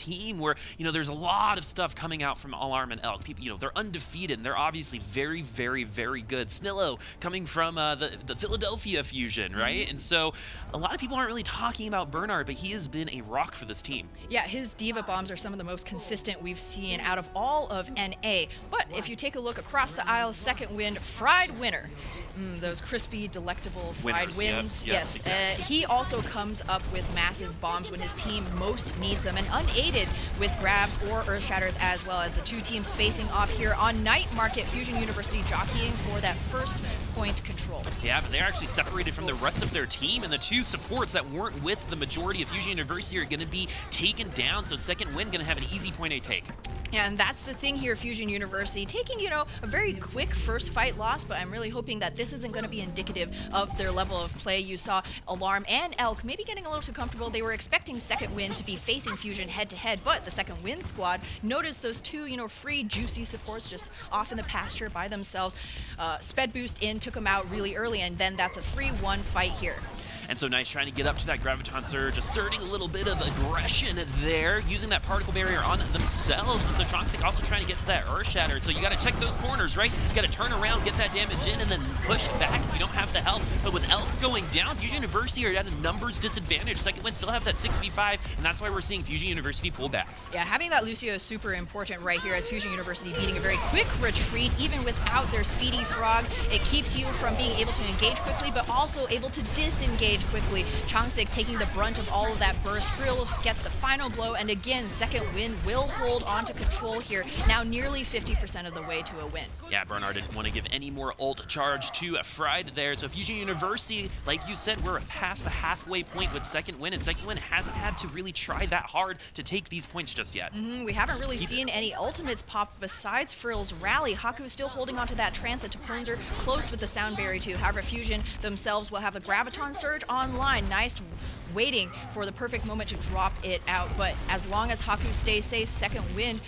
team where, there's a lot of stuff coming out from Alarm and Elk. People, they're undefeated, and they're obviously very, very, very good. Snillo coming from the Philadelphia Fusion, right? And so a lot of people aren't really talking about Bernard, but he has been a rock for this team. Yeah, his Diva Bombs are some of the most consistent we've seen out of all of NA. But if you take a look across the aisle, second win, Fried winner. Those crispy, delectable fried wins. Yep, yes, exactly. he also comes up with massive bombs when his team most needs them, and unaided with grabs or earth shatters, as well as the two teams facing off here on Night Market. Fusion University jockeying for that first point control. Yeah, but they're actually separated from the rest of their team, and the two supports that weren't with the majority of Fusion University are going to be taken down, so second win going to have an easy point A take. And that's the thing here, Fusion University, taking, a very quick first fight loss, but I'm really hoping that this isn't going to be indicative of their level of play. You saw Alarm and Elk maybe getting a little too comfortable. They were expecting second win to be facing Fusion head-to-head, but the second win squad noticed those two, free, juicy supports just off in the pasture by themselves. Sped boost in, took them out really early, and then that's a free one fight here. And so Nice trying to get up to that Graviton Surge, asserting a little bit of aggression there, using that particle barrier on themselves. And so Tronxic also trying to get to that Earth Shatter. So you got to check those corners, right? You got to turn around, get that damage in, and then push back if you don't have the health. But with Elk going down, Fusion University are at a numbers disadvantage. Second win still have that 6v5, and that's why we're seeing Fusion University pull back. Yeah, having that Lucio is super important right here, as Fusion University beating a very quick retreat, even without their speedy frog. It keeps you from being able to engage quickly, but also able to disengage quickly. Chongsic taking the brunt of all of that burst. Frill gets the final blow, and again, second win will hold on to control here, now nearly 50% of the way to a win. Yeah, Bernard didn't want to give any more ult charge to Fried there, so Fusion University, like you said, we're past the halfway point with second win, and second win hasn't had to really try that hard to take these points just yet. We haven't really seen any ultimates pop besides Frill's rally. Haku is still holding onto that transit to Ponzer, close with the sound barrier too. However, Fusion themselves will have a Graviton Surge online. Nice, waiting for the perfect moment to drop it out, but as long as Haku stays safe, second win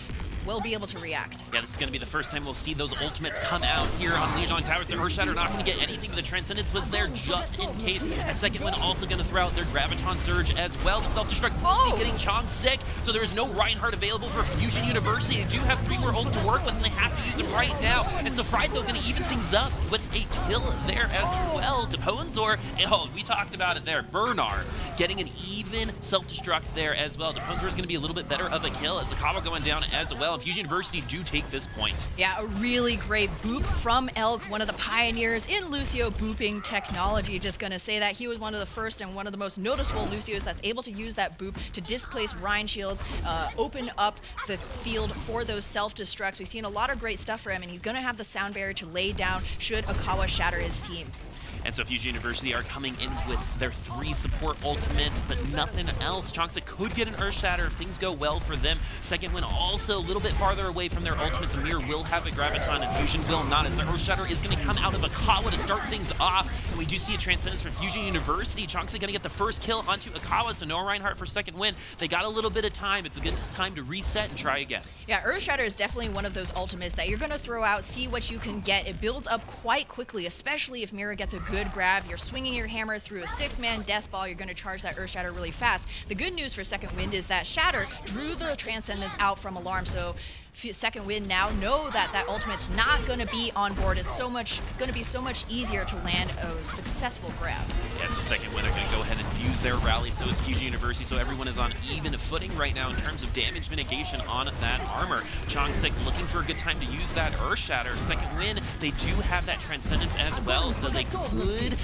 will be able to react. Yeah, this is going to be the first time we'll see those ultimates come out here on Liaison Towers. The Earth Shatter not going to get anything, but the Transcendence was there just in case. And second one also going to throw out their Graviton Surge as well. The self-destruct will be getting Chongsic, so there is no Reinhardt available for Fusion University. They do have 3 more ults to work with, and they have to use them right now. And so Fried, though, going to even things up with a kill there as well to Ponzor. Oh, we talked about it there. Bernard getting an even self-destruct there as well. Ponzor is going to be a little bit better of a kill as the Kava going down as well. And Fusion University do take this point. Yeah, a really great boop from Elk, one of the pioneers in Lucio booping technology. Just gonna say that he was one of the first and one of the most noticeable Lucios that's able to use that boop to displace Rhine shields, open up the field for those self-destructs. We've seen a lot of great stuff for him, and he's gonna have the sound barrier to lay down should Akawa shatter his team. And so Fusion University are coming in with their 3 support ultimates, but nothing else. Chongsa could get an Earth Shatter if things go well for them. Second win also a little bit farther away from their ultimates. Amir will have a Graviton, and Fusion will not, as the Earth Shatter is going to come out of Akawa to start things off. And we do see a Transcendence for Fusion University. Chongsa going to get the first kill onto Akawa, so no Reinhardt for second win. They got a little bit of time. It's a good time to reset and try again. Yeah, Earth Shatter is definitely one of those ultimates that you're going to throw out, see what you can get. It builds up quite quickly, especially if Mira gets a good grab. You're swinging your hammer through a 6-man death ball. You're going to charge that Earth Shatter really fast. The good news for second wind is that Shatter drew the Transcendence out from Alarm, so second wind now know that that ultimate's not going to be on board. It's going to be so much easier to land a successful grab. Yeah, so second wind are going to go ahead and use their rally. So is Fusion University. So everyone is on even footing right now in terms of damage mitigation on that armor. Chongsic looking for a good time to use that Earth Shatter. Second win, they do have that Transcendence as well, so they could,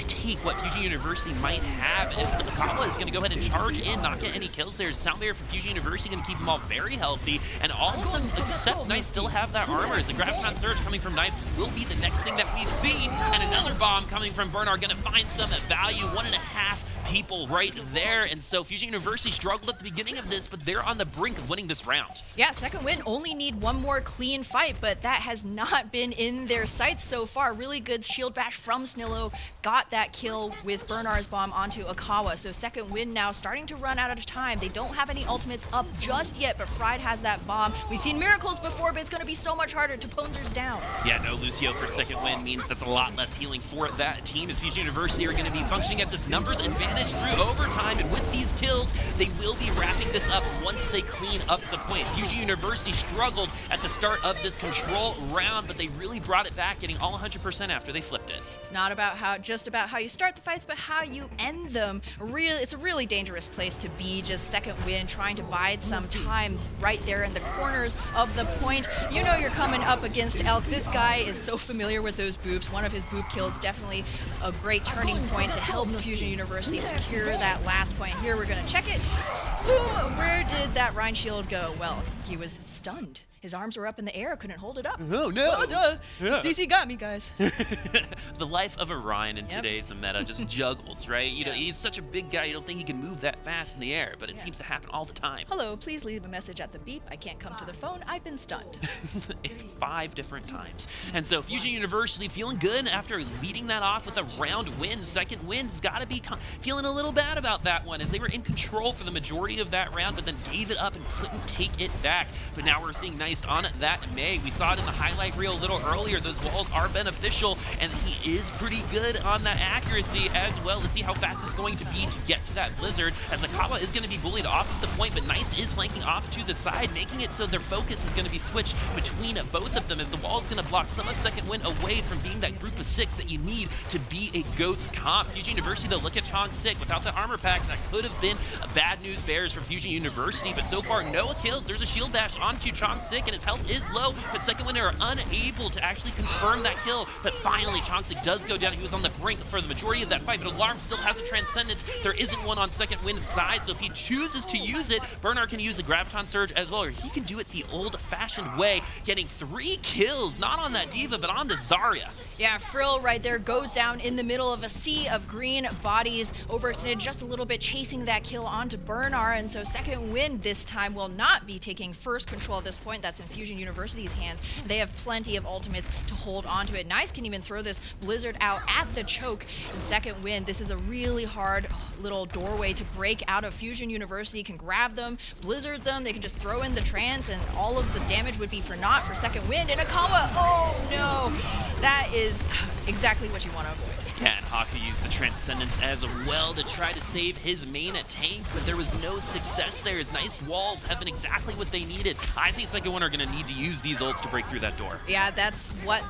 take what Fusion University might have. If Akawa is going to go ahead and charge in, not get any kills there. Sound barrier for Fusion University going to keep them all very healthy, and all of them except Knights still have that armor, as the Graviton Surge coming from Knights will be the next thing that we see, and another bomb coming from Bernard going to find some value. 1.5 people right there, and so Fusion University struggled at the beginning of this, but they're on the brink of winning this round. Yeah, second win only need one more clean fight, but that has not been in their sights so far. Really good shield bash from Snillo, got that kill with Bernard's bomb onto Akawa, so second win now starting to run out of time. They don't have any ultimates up just yet, but Fried has that bomb. We've seen miracles before, but it's going to be so much harder to Ponzer's down. Yeah, no Lucio for second win means that's a lot less healing for that team, as Fusion University are going to be functioning at this numbers advantage advantage through overtime, and with these kills, they will be wrapping this up once they clean up the point. Fusion University struggled at the start of this control round, but they really brought it back, getting all 100% after they flipped it. It's not about just about how you start the fights, but how you end them. It's a really dangerous place to be. Just second win, trying to bide some time right there in the corners of the point. You know you're coming up against Elk. This guy is so familiar with those boops. One of his boop kills, definitely a great turning point to help Fusion University secure that last point. Here we're gonna check it. Ooh, where did that Rhine shield go? Well, he was stunned. His arms were up in the air, couldn't hold it up. Oh, no. Yeah. CC got me, guys. The life of a Rhine in today's meta just juggles, right? You know, he's such a big guy, you don't think he can move that fast in the air, but it seems to happen all the time. Hello, please leave a message at the beep. I can't come to the phone. I've been stunned. 5 different times. And so Fusion University feeling good after leading that off with a round win. Second win's got to be feeling a little bad about that one, as they were in control for the majority of that round, but then gave it up and couldn't take it back. But now we're seeing nice on that May. We saw it in the highlight reel a little earlier. Those walls are beneficial, and he is pretty good on that accuracy as well. Let's see how fast it's going to be to get to that Blizzard, as Akawa is going to be bullied off of the point, but Neist is flanking off to the side, making it so their focus is going to be switched between both of them, as the wall is going to block some of second win away from being that group of 6 that you need to be a GOATS comp. Fusion University, though, look at Chong-Sik. Without the armor pack, that could have been a bad news bears for Fusion University, but so far, no kills. There's a shield bash onto Chong-Sik, and his health is low, but second winner are unable to actually confirm that kill. But finally, Chong-Sik does go down. He was on the brink for the majority of that fight, but Alarm still has a Transcendence. There isn't one on second win's side, so if he chooses to use it, Bernard can use a Graviton Surge as well, or he can do it the old-fashioned way, getting 3 kills, not on that Diva, but on the Zarya. Yeah, Frill right there goes down in the middle of a sea of green bodies, overextended just a little bit, chasing that kill onto Bernard, and so second win this time will not be taking first control at this point. That's in Fusion University's hands. They have plenty of ultimates to hold onto it. Neist can even throw this Blizzard out at the choke in second win. This is a really hard little doorway to break out of. Fusion University can grab them, Blizzard them, they can just throw in the trance, and all of the damage would be for naught for second win. And Akawa, oh no! That is exactly what you want to avoid. Yeah, and Haku used the Transcendence as well to try to save his main tank, but there was no success there. His nice walls have been exactly what they needed. I think second one are going to need to use these ults to break through that door. Yeah, that's what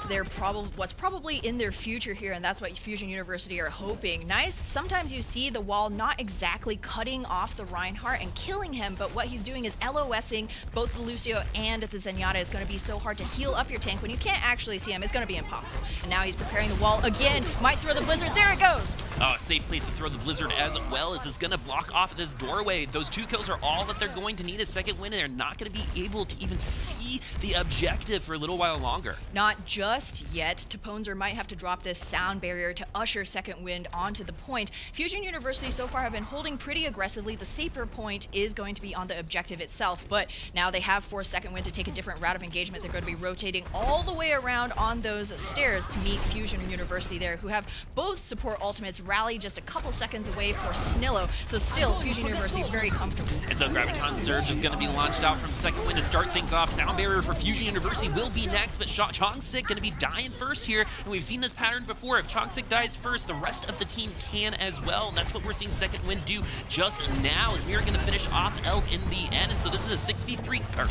what's probably in their future here, and that's what Fusion University are hoping. Nice, sometimes you see the wall not exactly cutting off the Reinhardt and killing him, but what he's doing is LOSing both the Lucio and the Zenyatta. Is going to be so hard to heal up your tank when you can't actually see him. It's going to be impossible. And now he's preparing the wall again, might throw the Blizzard. There it goes. Oh, a safe place to throw the Blizzard as well, as it's going to block off this doorway. Those 2 kills are all that they're going to need a second win, and they're not going to be able to even see the objective for a little while longer. Not just yet. Taponzer might have to drop this sound barrier to usher second wind onto the point. Fusion University so far have been holding pretty aggressively. The safer point is going to be on the objective itself, but now they have forced second wind to take a different route of engagement. They're going to be rotating all the way around on those stairs to meet Fusion University there, who have both support ultimates rally just a couple seconds away for Snillo, so still Fusion University very comfortable. And so Graviton Surge is going to be launched out from second win to start things off. Sound barrier for Fusion University will be next, but Chong-Sik going to be dying first here, and we've seen this pattern before. If Chong-Sik dies first, the rest of the team can as well, and that's what we're seeing second win do just now, as we are going to finish off Elk in the end. And so this is a 6v3, or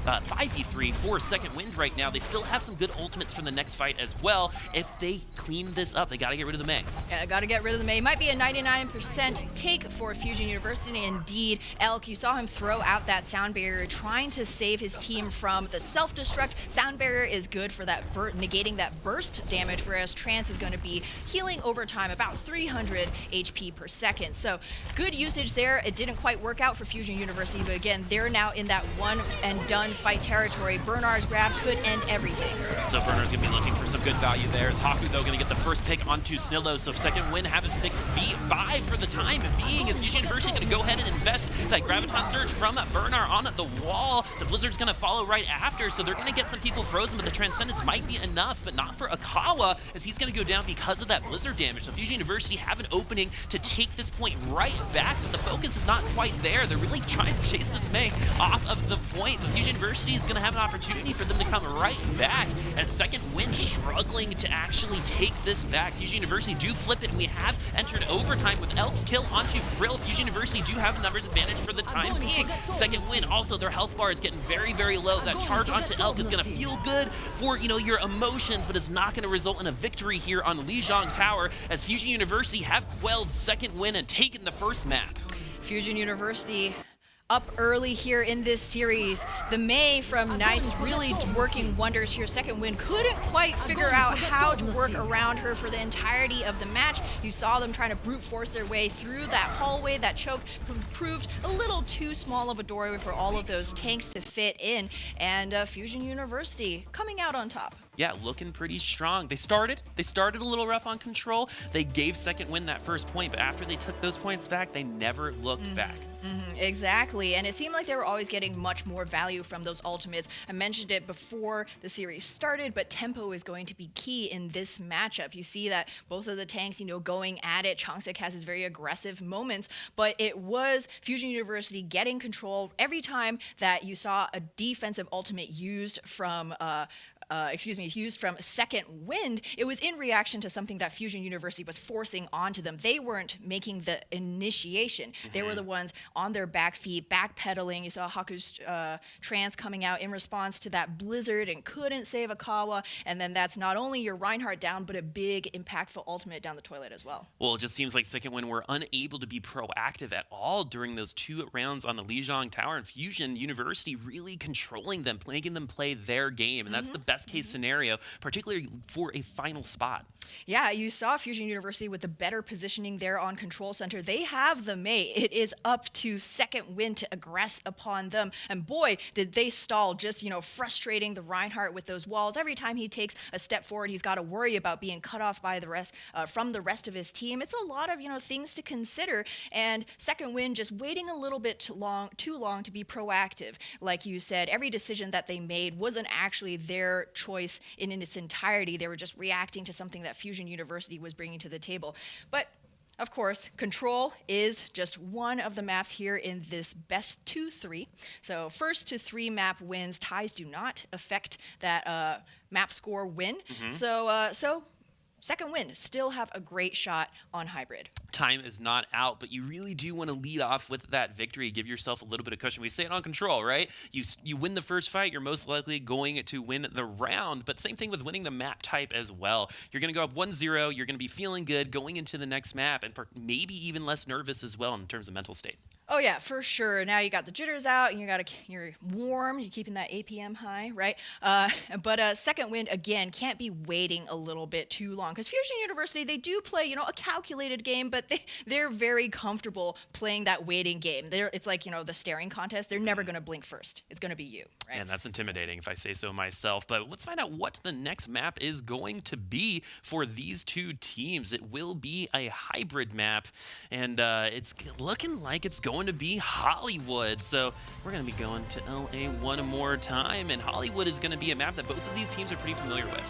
5v3 for second wind right now. They still have some good ultimates for the next fight as well. If they clean this up, they got to get rid of the Mei. Yeah, got to get rid of the Mei. Might be a 99% take for Fusion University. Indeed, Elk, you saw him throw out that sound barrier, trying to save his team from the self-destruct. Sound barrier is good for that negating that burst damage, whereas trance is going to be healing over time, about 300 HP per second. So good usage there. It didn't quite work out for Fusion University, but again, they're now in that one and done fight territory. Bernard's grab could end everything. So Bernard's going to be looking for some good value there. As Haku, though, going to get the first pick onto Snillo. So second win have a 6v5 for the time being, as Fusion University going to go ahead and invest that Graviton Surge from Bernard on the wall. The Blizzard's going to follow right after, so they're going to get some people frozen, but the Transcendence might be enough, but not for Akawa, as he's going to go down because of that Blizzard damage. So Fusion University have an opening to take this point right back, but the focus is not quite there. They're really trying to chase this Mei off of the point, but Fusion University is going to have an opportunity for them to come right back as Second Wind struggling to actually take this back. Fusion University do flip it, and we have entered overtime with Elk's kill onto Frill. Fusion University do have a numbers advantage for the time being. Second Wind, also their health bar is getting very, very low. That charge onto Elk is going to feel good for, you know, your emotions, but it's not going to result in a victory here on Lijiang Tower as Fusion University have quelled Second Wind and taken the first map. Fusion University up early here in this series. The Mei from Nice really working wonders here. Second Wind couldn't quite figure out how to work around her for the entirety of the match. You saw them trying to brute force their way through that hallway. That choke proved a little too small of a doorway for all of those tanks to fit in. And Fusion University coming out on top. Yeah, looking pretty strong. They started a little rough on control. They gave Second Wind that first point, but after they took those points back, they never looked back. Exactly, and it seemed like they were always getting much more value from those ultimates. I mentioned it before the series started, but tempo is going to be key in this matchup. You see that both of the tanks, you know, going at it. Chongsik has his very aggressive moments, but it was Fusion University getting control every time that you saw a defensive ultimate used from used from Second Wind. It was in reaction to something that Fusion University was forcing onto them. They weren't making the initiation. They were the ones on their back feet, backpedaling. You saw Haku's trance coming out in response to that blizzard and couldn't save Akawa. And then that's not only your Reinhardt down, but a big, impactful ultimate down the toilet as well. Well, it just seems like Second Wind were unable to be proactive at all during those 2 rounds on the Lijiang Tower, and Fusion University really controlling them, making them play their game. And that's the best case scenario, particularly for a final spot. Yeah, you saw Fusion University with the better positioning there on Control Center. They have the Mei. It is up to Second Wind to aggress upon them. And boy, did they stall, just, you know, frustrating the Reinhardt with those walls. Every time he takes a step forward, he's got to worry about being cut off by the rest from the rest of his team. It's a lot of, you know, things to consider. And Second Wind just waiting a little bit too long to be proactive. Like you said, every decision that they made wasn't actually their choice in its entirety. They were just reacting to something that Fusion University was bringing to the table. But of course, Control is just one of the maps here in this best 2-3. So first to 3 map wins. Ties do not affect that map score win. So Second Wind still have a great shot on Hybrid. Time is not out, but you really do want to lead off with that victory. Give yourself a little bit of cushion. We say it on Control, right? You win the first fight, you're most likely going to win the round, but same thing with winning the map type as well. You're going to go up 1-0, you're going to be feeling good going into the next map, and maybe even less nervous as well in terms of mental state. Oh yeah, for sure. Now you got the jitters out, and you're warm. You're keeping that APM high, right? But Second Wind again can't be waiting a little bit too long because Fusion University, they do play, you know, a calculated game, but they're very comfortable playing that waiting game. It's like, you know, the staring contest. They're never going to blink first. It's going to be you, right? And that's intimidating if I say so myself. But let's find out what the next map is going to be for these 2 teams. It will be a hybrid map, and it's looking like it's going to be Hollywood. So we're going to be going to LA one more time, and Hollywood is going to be a map that both of these teams are pretty familiar with.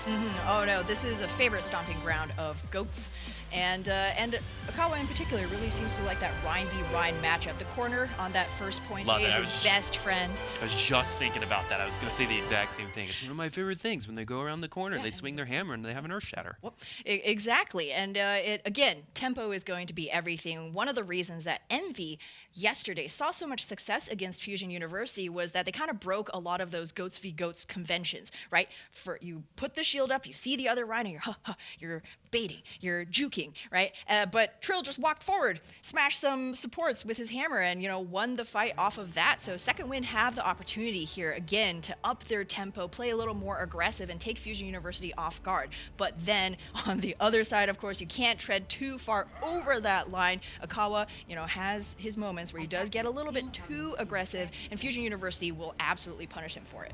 Oh no, this is a favorite stomping ground of goats. And Akawa in particular really seems to like that Rhine v. Rhine matchup. The corner on that first point is his best friend. I was just thinking about that. I was going to say the exact same thing. It's one of my favorite things when they go around the corner, they swing their hammer, and they have an earth shatter. Well, exactly. And again, tempo is going to be everything. One of the reasons that Envy yesterday saw so much success against Fusion University was that they kind of broke a lot of those goats v. goats conventions, right? You put the shield up, you see the other Rhino, you're baiting, you're juking, right? But Trill just walked forward, smashed some supports with his hammer, and, you know, won the fight off of that. So Second Wind have the opportunity here again to up their tempo, play a little more aggressive, and take Fusion University off guard. But then on the other side, of course, you can't tread too far over that line. Akawa, you know, has his moments where he does get a little bit too aggressive, and Fusion University will absolutely punish him for it.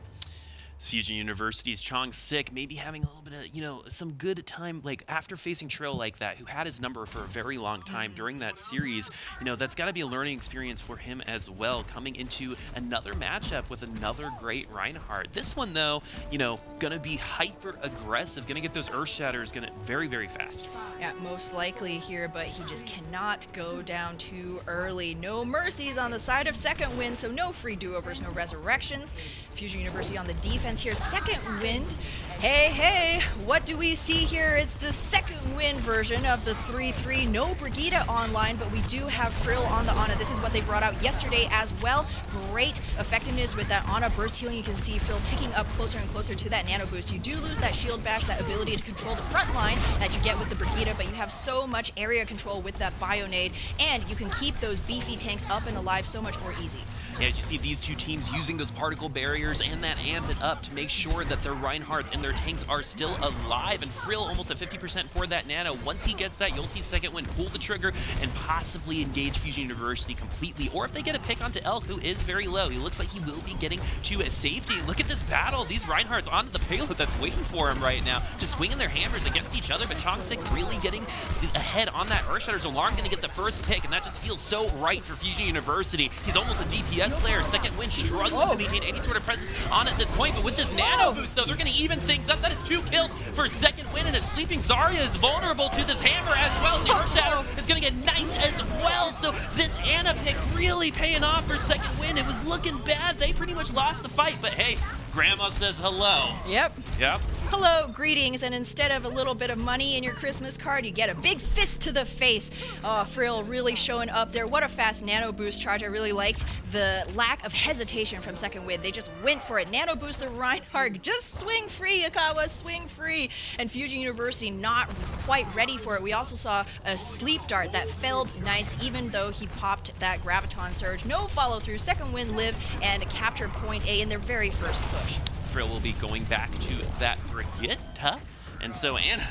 Fusion University's Sik maybe having a little bit of, some good time, like after facing Trill like that, who had his number for a very long time during that series. That's got to be a learning experience for him as well, coming into another matchup with another great Reinhardt. This one, though, gonna be hyper aggressive, gonna get those Earth Shatters, gonna very, very fast. Yeah, most likely here, but he just cannot go down too early. No mercies on the side of Second Wind, so no free do-overs, no resurrections. Fusion University on the defense here. Second Wind, hey, what do we see here? It's the Second Wind version of the 3-3. No Brigitte online, but we do have Frill on the Ana. This is what they brought out yesterday as well. Great effectiveness with that Ana burst healing. You can see Frill ticking up closer and closer to that nano boost. You do lose that shield bash, that ability to control the front line that you get with the Brigitte, but you have so much area control with that Bionade, and you can keep those beefy tanks up and alive so much more easy. Yeah, as you see these two teams using those particle barriers and that ambit up to make sure that their Reinhardts and their tanks are still alive, and Frill almost at 50% for that nano. Once he gets that, you'll see Second Wind pull the trigger and possibly engage Fusion University completely, or if they get a pick onto Elk, who is very low, he looks like he will be getting to a safety. Look at this battle, these Reinhardts onto the payload that's waiting for him right now, just swinging their hammers against each other, but Sik really getting ahead on that Earthshatter's Alarm, gonna get the first pick, and that just feels so right for Fusion University. He's almost a DPS player. Second Wind struggling to maintain any sort of presence on at this point, but with this nano boost, though, they're going to even things up. That is 2 kills for Second Wind, and a sleeping Zarya is vulnerable to this hammer as well. The Earth Shatter is going to get nice as well, so this Ana pick really paying off for Second Wind. It was looking bad. They pretty much lost the fight, but hey, Grandma says hello. Yep. Hello, greetings, and instead of a little bit of money in your Christmas card, you get a big fist to the face. Oh, Frill really showing up there. What a fast nano boost charge. I really liked the lack of hesitation from Second Wind. They just went for it. Nano boost the Reinhardt. Just swing free, Akawa, swing free. And Fusion University not quite ready for it. We also saw a sleep dart that felt nice, even though he popped that Graviton Surge. No follow through. Second Wind live and capture point A in their very first push. Frill will be going back to that Brigitte. And so Ana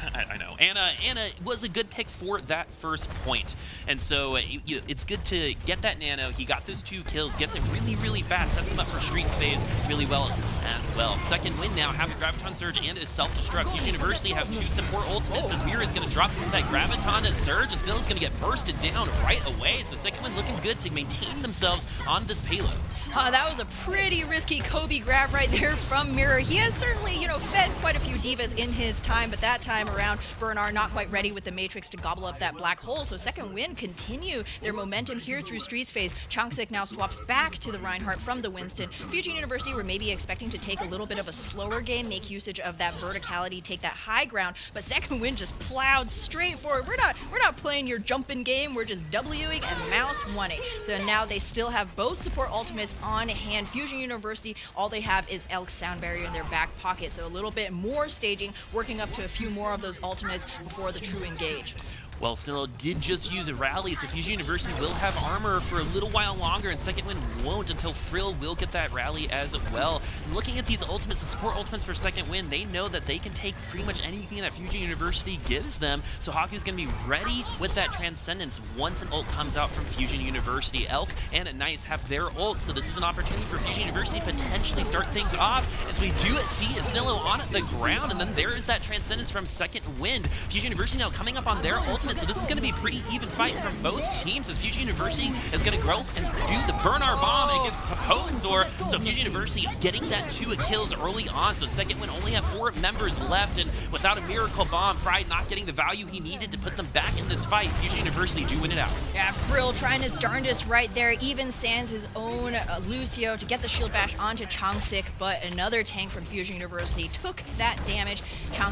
was a good pick for that first point. And so it's good to get that nano. He got those 2 kills, gets it really, really fast, sets him up for Streets phase really well as well. Second Wind now having Graviton Surge and is self-destruct. Fusion University have 2 support ultimates. As Mira is going to drop that Graviton Surge, and still is going to get bursted down right away. So Second Wind looking good to maintain themselves on this payload. That was a pretty risky Kobe grab right there from Mirror. He has certainly, fed quite a few divas in his time, but that time around, Bernard not quite ready with the Matrix to gobble up that black hole. So Second Wind continue their momentum here through Streets phase. Sik now swaps back to the Reinhardt from the Winston. Fusion University were maybe expecting to take a little bit of a slower game, make usage of that verticality, take that high ground, but Second Wind just plowed straight forward. We're not playing your jumping game, we're just Wing and mouse 1-ing. So now they still have both support ultimates on hand. Fusion University, all they have is Elk's sound barrier in their back pocket, so a little bit more staging, working up to a few more of those ultimates before the true engage. Well, Snillo did just use a rally, so Fusion University will have armor for a little while longer, and Second Wind won't until Frill will get that rally as well. And looking at these ultimates, the support ultimates for Second Wind, they know that they can take pretty much anything that Fusion University gives them, so Haku's going to be ready with that Transcendence once an ult comes out from Fusion University. Elk and Nice have their ults, so this is an opportunity for Fusion University to potentially start things off, as we do see Snillo on the ground, and then there is that Transcendence from Second Wind. Fusion University now coming up on their ultimate. So this is going to be a pretty even fight from both teams, as Fusion University is going to grow and do the Bernard Bomb against Taposor. So Fusion University getting that 2 kills early on. So Second Wind only have 4 members left, and without a Miracle Bomb, Fried not getting the value he needed to put them back in this fight, Fusion University do win it out. Yeah, Frill trying his darndest right there, even sans his own Lucio to get the shield bash onto Sik, but another tank from Fusion University took that damage.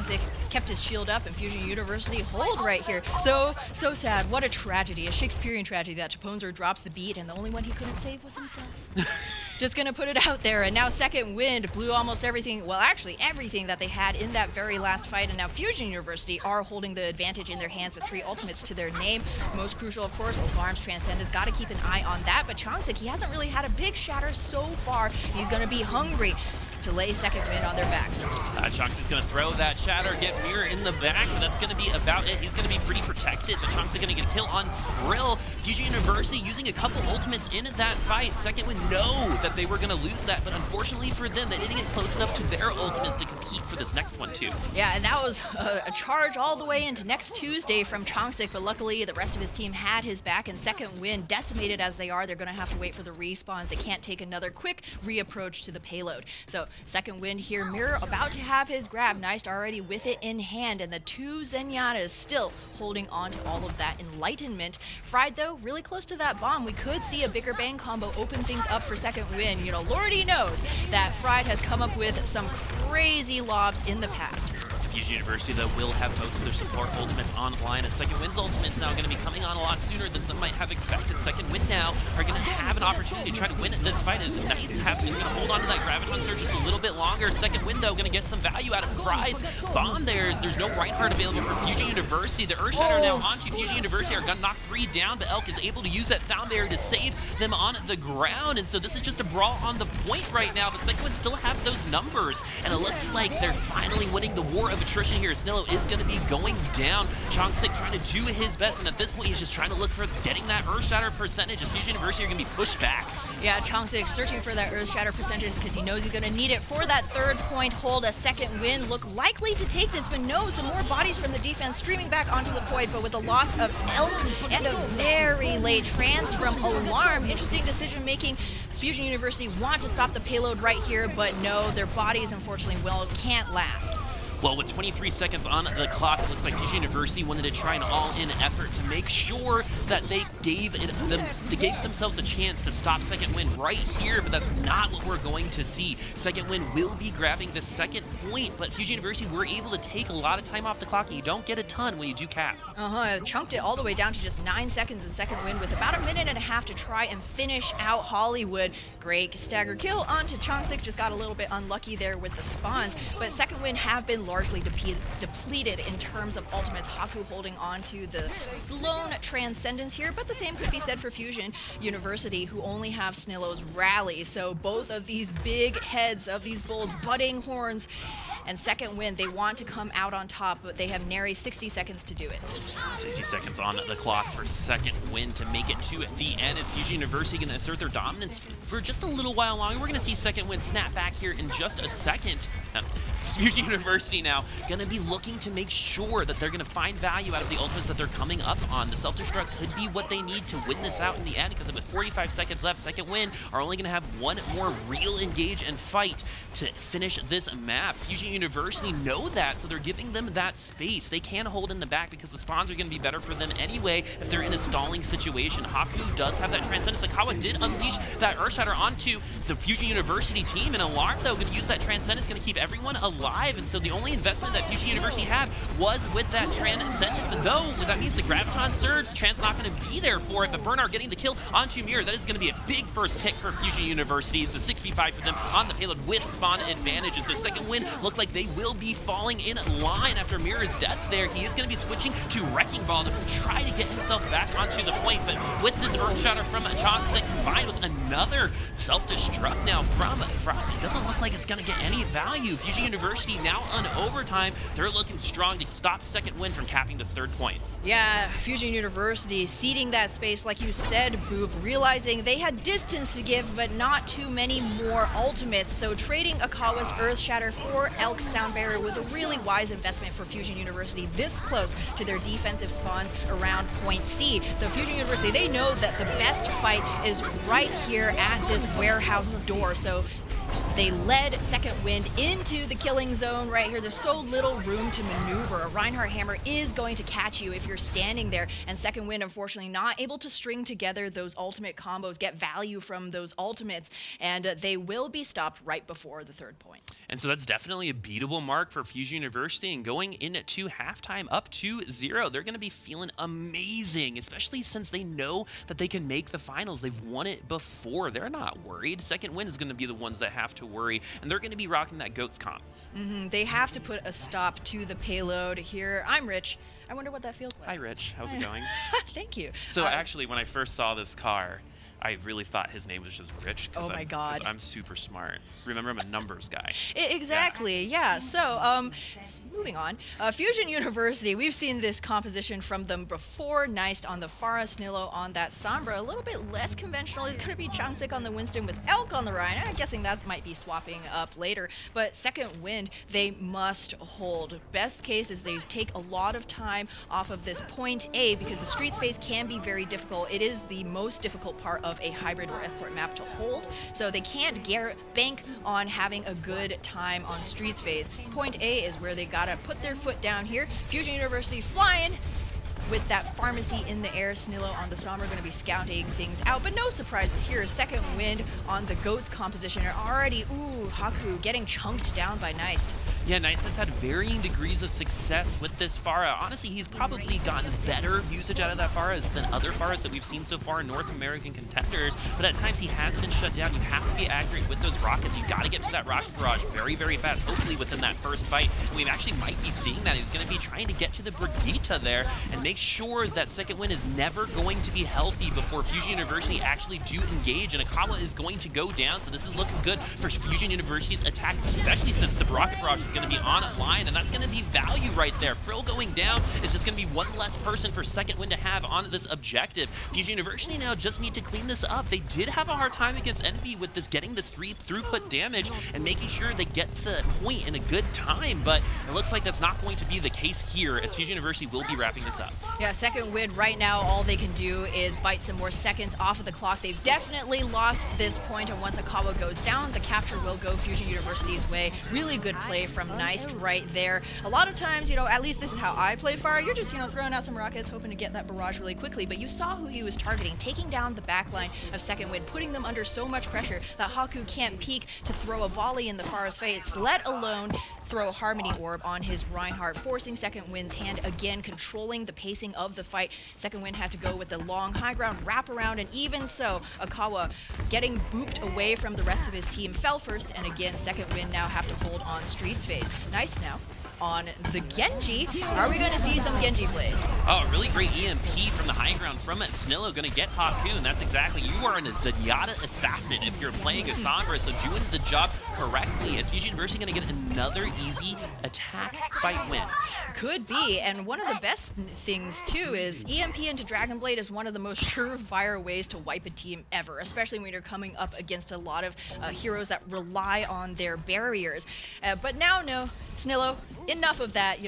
Sik kept his shield up, and Fusion University hold right here. So sad. What a tragedy, a Shakespearean tragedy that Chaponzer drops the beat, and the only one he couldn't save was himself. Just gonna put it out there, and now Second Wind blew almost everything, well actually everything that they had in that very last fight, and now Fusion University are holding the advantage in their hands with 3 ultimates to their name. Most crucial, of course, Alarm's Transcendence. Gotta keep an eye on that, but Sik, he hasn't really had a big shatter so far. He's gonna be hungry to lay Second Wind on their backs. Chunks is going to throw that shatter, get Mirror in the back, but that's going to be about it. He's going to be pretty protected, but Chunks is going to get a kill on Frill. Fusion University using a couple ultimates in that fight. Second Wind know that they were going to lose that, but unfortunately for them, they didn't get close enough to their ultimates to compete for this next one too. Yeah, and that was a charge all the way into next Tuesday from Chongstick, but luckily the rest of his team had his back, and Second Wind, decimated as they are, they're going to have to wait for the respawns. They can't take another quick reapproach to the payload. So Second Wind here, Mirror about to have his grab, Nice already with it in hand, and the two Zenyatta's still holding on to all of that enlightenment. Fried though, really close to that bomb. We could see a bigger bang combo open things up for Second Wind. You know, Lordy knows that Fried has come up with some crazy lobs in the past. Fusion University, though, will have both of their support ultimates online. A Second Wind's ultimate's now going to be coming on a lot sooner than some might have expected. Second Wind now are going to have an opportunity to try to win this fight. It's nice to have. He's going to hold on to that Graviton Surge just a little bit longer. Second Wind, though, going to get some value out of Fried's bomb there. There's no Reinhardt available for Fusion University. The Earth Shatter now onto Fusion University are going to knock 3 down, but Elk is able to use that sound barrier to save them on the ground. And so this is just a brawl on the point right now, but Second Wind still have those numbers. And it looks like they're finally winning the war of attrition here. Snillo is going to be going down. Chongstick trying to do his best, and at this point he's just trying to look for getting that Earth Shatter percentage, as Fusion University are going to be pushed back. Yeah, Chongstick searching for that Earth Shatter percentage because he knows he's going to need it for that third point hold. A Second Wind look likely to take this, but no, some more bodies from the defense streaming back onto the point, but with the loss of Elk and a very late trans from Alarm. Interesting decision making. Fusion University want to stop the payload right here, but no, their bodies unfortunately can't last. Well, with 23 seconds on the clock, it looks like Fusion University wanted to try an all-in effort to make sure that they gave themselves a chance to stop Second Wind right here, but that's not what we're going to see. Second Wind will be grabbing the second point, but Fusion University were able to take a lot of time off the clock, and you don't get a ton when you do cap. Chunked it all the way down to just 9 seconds in Second Wind with about 1.5 minutes to try and finish out Hollywood. Great stagger kill onto Chongstick, just got a little bit unlucky there with the spawns, but Second Wind have been largely depleted in terms of ultimates. Haku holding on to the lone transcendence here, but the same could be said for Fusion University, who only have Snillo's rally. So both of these big heads of these bulls butting horns, and Second Wind, they want to come out on top, but they have nary 60 seconds to do it. 60 seconds on the clock for Second Wind to make it to the end. Is Fusion University going to assert their dominance for just a little while longer? We're going to see Second Wind snap back here in just a second. Fusion University now going to be looking to make sure that they're going to find value out of the ultimates that they're coming up on. The self-destruct could be what they need to win this out in the end, because with 45 seconds left, Second Wind are only going to have one more real engage and fight to finish this map. Fusion University know that, so they're giving them that space. They can hold in the back because the spawns are going to be better for them anyway if they're in a stalling situation. Haku does have that Transcendence. Sakawa did unleash that Earth Shatter onto the Fusion University team, and Alarm, though, going to use that Transcendence, going to keep everyone alive, and so the only investment that Fusion University had was with that Transcendence, and though that means the Graviton Surge, Trans not going to be there for it, but Bernard getting the kill onto Mirror. That is going to be a big first pick for Fusion University. It's a 6v5 for them on the payload with spawn advantages, so Second Wind look like they will be falling in line after Mirror's death there. He is going to be switching to Wrecking Ball to try to get himself back onto the point, but with this Earth Shatter from Chongstick combined with another self-destruct now from Fried, it doesn't look like it's going to get any value. Fusion University now on overtime. They're looking strong to stop Second Wind from capping this third point. Yeah, Fusion University ceding that space, like you said, Boop, realizing they had distance to give, but not too many more ultimates. So trading Akawa's Earth Shatter for Elk's Sound Barrier was a really wise investment for Fusion University this close to their defensive spawns around point C. So Fusion University, they know that the best fight is right here at this warehouse door. So they led Second Wind into the killing zone right here. There's so little room to maneuver. A Reinhardt Hammer is going to catch you if you're standing there, and Second Wind, unfortunately, not able to string together those ultimate combos, get value from those ultimates, and they will be stopped right before the third point. And so that's definitely a beatable mark for Fusion University, and going into halftime up 2-0, they're going to be feeling amazing, especially since they know that they can make the finals. They've won it before. They're not worried. Second Wind is going to be the ones that have to worry, and they're going to be rocking that GOATS comp. They have to put a stop to the payload here. I'm Rich. I wonder what that feels like. Hi, Rich. How's it going? Thank you. So actually, when I first saw this car, I really thought his name was just Rich. Oh my God. I'm super smart. Remember, I'm a numbers guy. Exactly, yeah. So, moving on. Fusion University, we've seen this composition from them before. Niced on the Pharah, Snillo on that Sombra. A little bit less conventional is going to be Changsik on the Winston with Elk on the Rhine. I'm guessing that might be swapping up later. But second wind, they must hold. Best case is they take a lot of time off of this point A because the streets phase can be very difficult. It is the most difficult part of a hybrid or escort map to hold. So they can't bank on having a good time on streets phase. Point A is where they gotta put their foot down here. Fusion University flying with that pharmacy in the air. Snillo on the Sombra going to be scouting things out, but no surprises here. Second wind on the Goats composition, and already, Haku getting chunked down by Niced. Yeah, Nice has had varying degrees of success with this Pharah. Honestly, he's probably gotten better usage out of that Pharah than other Pharahs that we've seen so far in North American Contenders, but at times he has been shut down. You have to be accurate with those rockets. You've got to get to that rocket barrage very, very fast, hopefully within that first fight. And we actually might be seeing that. He's going to be trying to get to the Brigitte there and make sure that second win is never going to be healthy before Fusion University actually do engage, and Akawa is going to go down, so this is looking good for Fusion University's attack, especially since the rocket barrage is going to be online, and that's going to be value right there. Frill going down is just going to be one less person for second win to have on this objective. Fusion University now just need to clean this up. They did have a hard time against Envy with this, getting this throughput damage and making sure they get the point in a good time, but it looks like that's not going to be the case here, as Fusion University will be wrapping this up. Yeah, second win right now, all they can do is bite some more seconds off of the clock. They've definitely lost this point, and once Akawa goes down, the capture will go Fusion University's way. Really good play from Nice right there. A lot of times, at least this is how I play Pharah. You're just, throwing out some rockets, hoping to get that barrage really quickly, but you saw who he was targeting, taking down the backline of second win, putting them under so much pressure that Haku can't peek to throw a volley in the Pharah's face, let alone throw Harmony Orb on his Reinhardt, forcing second wind's hand again, controlling the pacing of the fight. Second wind had to go with the long high ground wrap around, and even so, Akawa getting booped away from the rest of his team fell first, and again, second wind now have to hold on streets phase. Nice now on the Genji. Are we going to see some Genji play? Oh, really great EMP from the high ground from it. Snillo going to get Haku, and that's exactly, you are a Zenyatta assassin if you're playing a Sombra, so doing the job correctly. Is Fusion University going to get another easy attack fight win? Could be, and one of the best things too is EMP into Dragon Blade is one of the most surefire ways to wipe a team ever, especially when you're coming up against a lot of heroes that rely on their barriers. But now, no, Snillo, enough of that,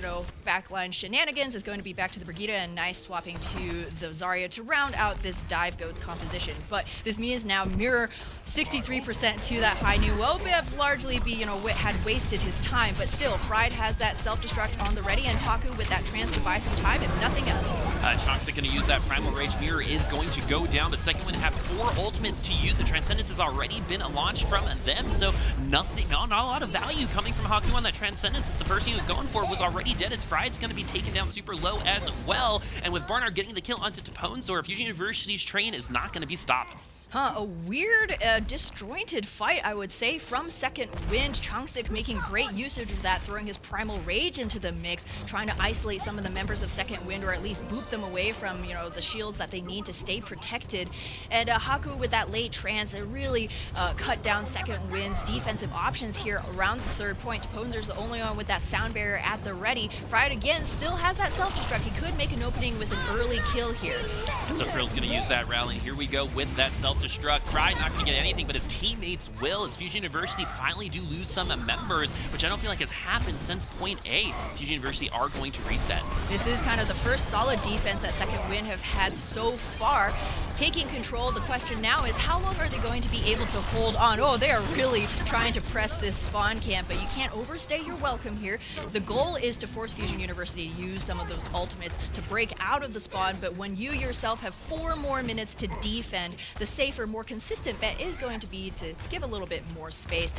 backline shenanigans. Is going to be back to the Brigitte, and Nice swapping to the Zarya to round out this Dive Goats composition. But this means now mirror 63% to that high new. Wobev largely had wasted his time, but still, Fried has that self-destruct on the ready, and Haku with that trans to buy some time, if nothing else. Chonks going to use that Primal Rage Mirror is going to go down, but second one have 4 ultimates to use. The Transcendence has already been launched from them, so not a lot of value coming from Haku on that Transcendence. The person he was going for was already dead, as Fried's going to be taken down super low as well, and with Barnard getting the kill onto Taponzor, Fusion University's train is not going to be stopping. A weird, disjointed fight, I would say, from second wind. Changsik making great usage of that, throwing his Primal Rage into the mix, trying to isolate some of the members of second wind, or at least boot them away from, the shields that they need to stay protected. And Haku with that late trance, it really cut down second wind's defensive options here around the third point. Ponzer's the only one with that sound barrier at the ready. Fried again still has that self-destruct. He could make an opening with an early kill here. So Frill's going to use that rally. Here we go with that self-destruct. Fried not going to get anything, but his teammates will, as Fusion University finally do lose some members, which I don't feel like has happened since point A. Fusion University are going to reset. This is kind of the first solid defense that second wind have had so far. Taking control, the question now is how long are they going to be able to hold on? Oh, they are really trying to press this spawn camp, but you can't overstay your welcome here. The goal is to force Fusion University to use some of those ultimates to break out of the spawn, but when you yourself have 4 more minutes to defend, the safer, more consistent bet is going to be to give a little bit more space.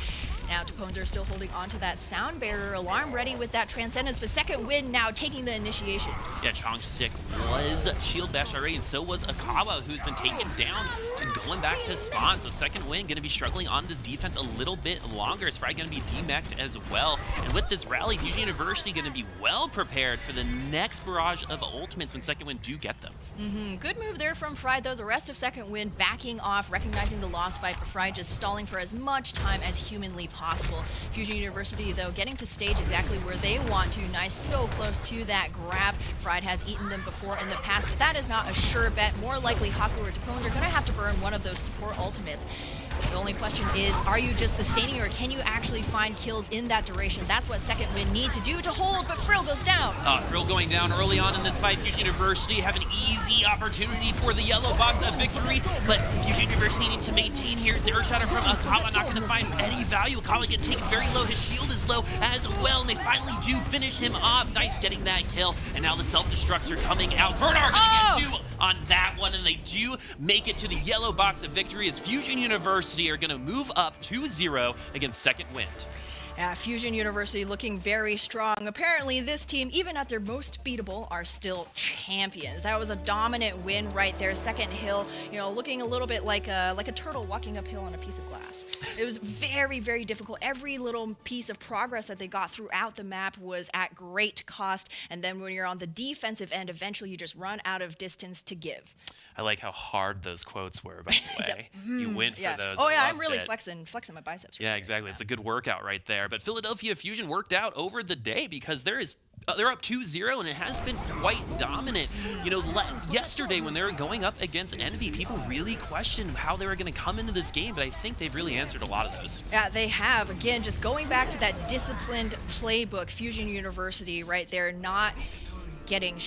Now, Taponzer still holding onto that sound barrier, alarm ready with that Transcendence, but second wind now taking the initiation. Yeah, Changsik was shield bash already, and so was Akawa, who's been taken down and going back to spawn. So second wind going to be struggling on this defense a little bit longer. Is Fried going to be demeched as well. And with this rally, Fusion University going to be well prepared for the next barrage of ultimates when second wind do get them. Good move there from Fried, though. The rest of second wind backing holding off, recognizing the lost fight, but Fry just stalling for as much time as humanly possible. Fusion University, though, getting to stage exactly where they want to. Nice, so close to that grab. Fried has eaten them before in the past, but that is not a sure bet. More likely, Haku or Tapones are going to have to burn one of those support ultimates. The only question is, are you just sustaining, or can you actually find kills in that duration? That's what Second Wind need to do to hold, but Frill goes down. Frill going down early on in this fight. Fusion University have an easy opportunity for the yellow box of victory, but Fusion University need to maintain here. Is the Earth Shatter from Akawa not going to find any value? Akawa getting taken very low. His shield is low as well, and they finally do finish him off. Nice getting that kill, and now the self-destructs are coming out. Bernard going to get two on that one, and they do make it to the yellow box of victory as Fusion University are going to move up 2-0 against Second Wind. Yeah, Fusion University looking very strong. Apparently, this team, even at their most beatable, are still champions. That was a dominant win right there. Second hill, you know, looking a little bit like a turtle walking uphill on a piece of glass. It was very, very difficult. Every little piece of progress that they got throughout the map was at great cost. And then when you're on the defensive end, eventually you just run out of distance to give. I like how hard those quotes were, by the way. You went for those. Oh, yeah, I'm really flexing my biceps. Yeah, exactly. It's a good workout right there. But Philadelphia Fusion worked out over the day because they're up 2-0, and it has been quite dominant. You know, yesterday when they were going up against Envy, people really questioned how they were going to come into this game, but I think they've really answered a lot of those. Yeah, they have. Again, just going back to that disciplined playbook, Fusion University right there, not getting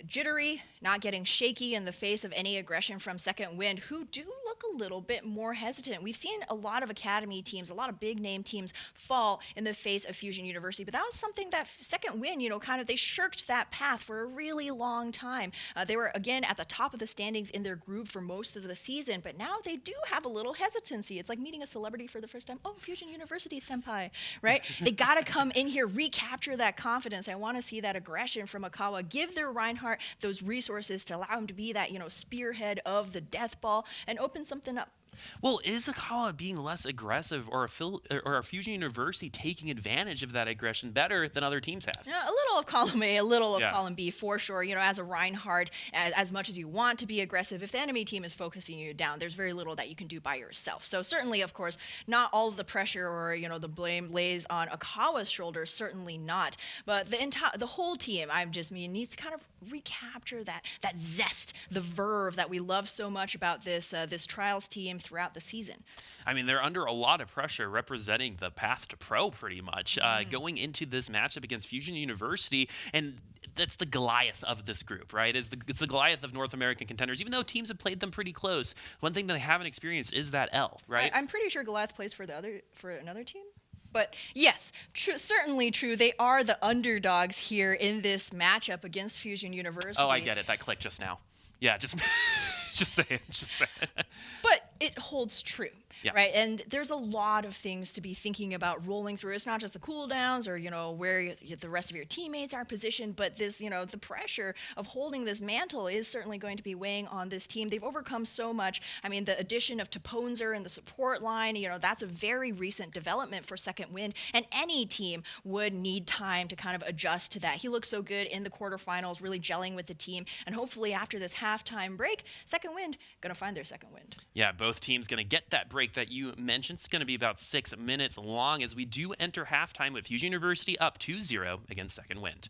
jittery, not getting shaky in the face of any aggression from Second Wind, who do look a little bit more hesitant. We've seen a lot of academy teams, a lot of big name teams fall in the face of Fusion University, but that was something that Second Wind, you know, they shirked that path for a really long time. They were, again, at the top of the standings in their group for most of the season, but now they do have a little hesitancy. It's like meeting a celebrity for the first time. Oh, Fusion University senpai, right? They got to come in here, recapture that confidence. I want to see that aggression from Akawa, give their Reinhardt those resources to allow him to be that, you know, spearhead of the death ball and open something up. Well, is Akawa being less aggressive, or a Fusion University taking advantage of that aggression better than other teams have? Yeah, a little of column A, a little of column B, for sure. You know, as a Reinhardt, as much as you want to be aggressive, if the enemy team is focusing you down, there's very little that you can do by yourself. So certainly, of course, not all of the pressure or, you know, the blame lays on Akawa's shoulders, certainly not. But the whole team, needs to kind of recapture that zest, the verve that we love so much about this Trials team throughout the season. I mean, they're under a lot of pressure representing the path to pro pretty much going into this matchup against Fusion University, and that's the Goliath of this group, right? It's the Goliath of North American contenders. Even though teams have played them pretty close, one thing that they haven't experienced is that L, right? I'm pretty sure Goliath plays for another team. But yes, certainly true. They are the underdogs here in this matchup against Fusion University. Oh, I get it. That clicked just now. Yeah, just saying. But it holds true. Yeah. Right, and there's a lot of things to be thinking about rolling through. It's not just the cooldowns or, you know, where the rest of your teammates are positioned, but this, you know, the pressure of holding this mantle is certainly going to be weighing on this team. They've overcome so much. I mean, the addition of Taponzer in the support line, you know, that's a very recent development for Second Wind, and any team would need time to kind of adjust to that. He looks so good in the quarterfinals, really gelling with the team, and hopefully after this halftime break, Second Wind gonna find their second wind. Yeah, both teams gonna get that break that you mentioned. It's going to be about 6 minutes long as we do enter halftime with Fusion University up 2-0 against Second Wind.